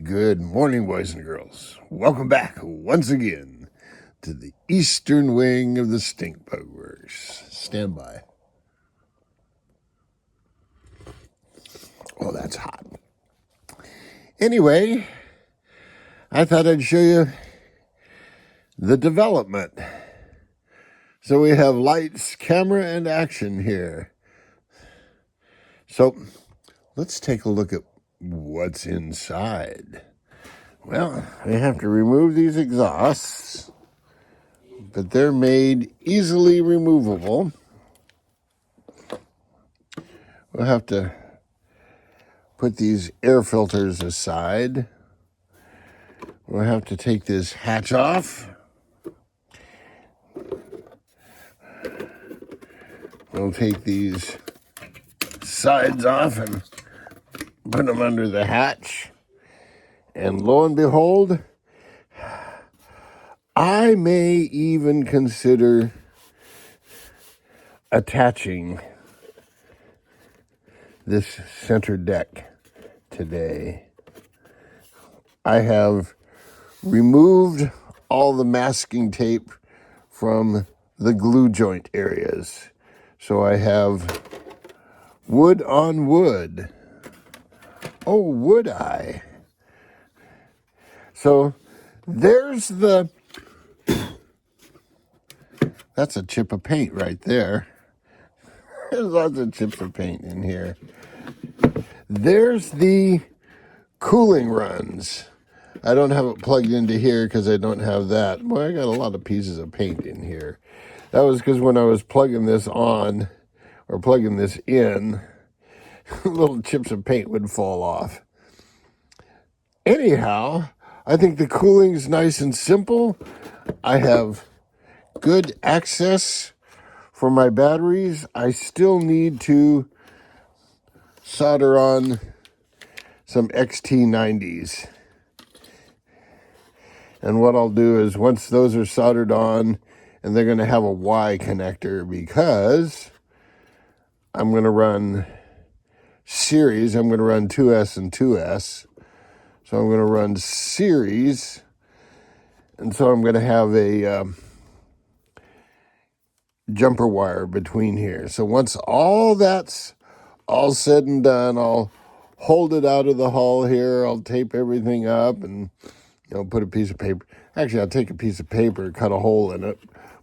Good morning, boys and girls. Welcome back once again to the eastern wing of the Stink Bug Works. Stand by. Oh, that's hot. Anyway, I thought I'd show you the development. So we have lights, camera, and action here. So let's take a look at what's inside. Well, I have to remove these exhausts, but they're made easily removable. We'll have to put these air filters aside. We'll have to take this hatch off. We'll take these sides off and put them under the hatch. And lo and behold, I may even consider attaching this center deck today. I have removed all the masking tape from the glue joint areas. So I have wood on wood. Oh, would I? So there's that's a chip of paint right there. There's lots of chips of paint in here. There's the cooling runs. I don't have it plugged into here because I don't have that. Boy, I got a lot of pieces of paint in here. That was because when I was plugging this on or plugging this in, little chips of paint would fall off. Anyhow, I think the cooling's nice and simple. I have good access for my batteries. I still need to solder on some XT90s. And what I'll do is once those are soldered on, and they're going to have a Y connector because I'm going to run series. I'm going to run 2S and 2S. So I'm going to run series. And so I'm going to have a jumper wire between here. So once all that's all said and done, I'll hold it out of the hull here. I'll tape everything up and put a piece of paper. Actually, I'll take a piece of paper, cut a hole in it,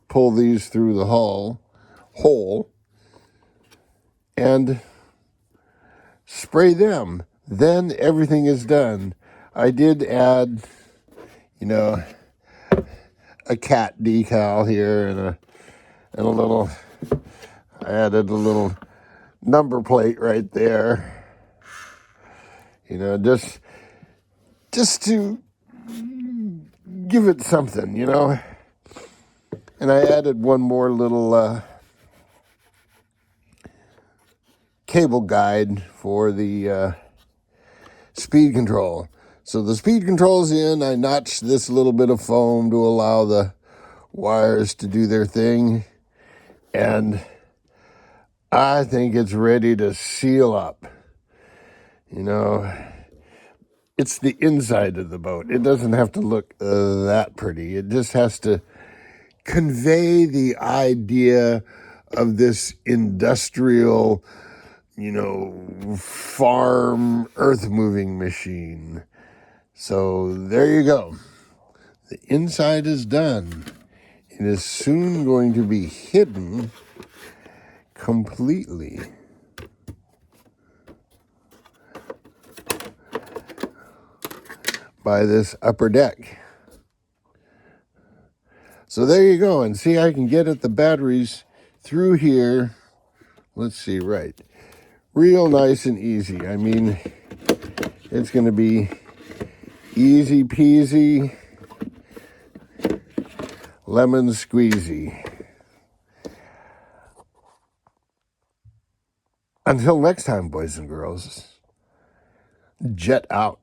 pull these through the hole, and spray them. Then everything is done. I did add, a cat decal here and a little. I added a little number plate right there. Just to give it something, And I added one more little cable guide for the speed control. So the speed control's in. I notched this little bit of foam to allow the wires to do their thing. And I think it's ready to seal up. It's the inside of the boat. It doesn't have to look that pretty. It just has to convey the idea of this industrial, farm earth-moving machine. So there you go. The inside is done. It is soon going to be hidden completely. By this upper deck. So there you go. And see, I can get at the batteries through here. Let's see, right. Real nice and easy. I mean, it's going to be easy peasy, lemon squeezy. Until next time, boys and girls, jet out.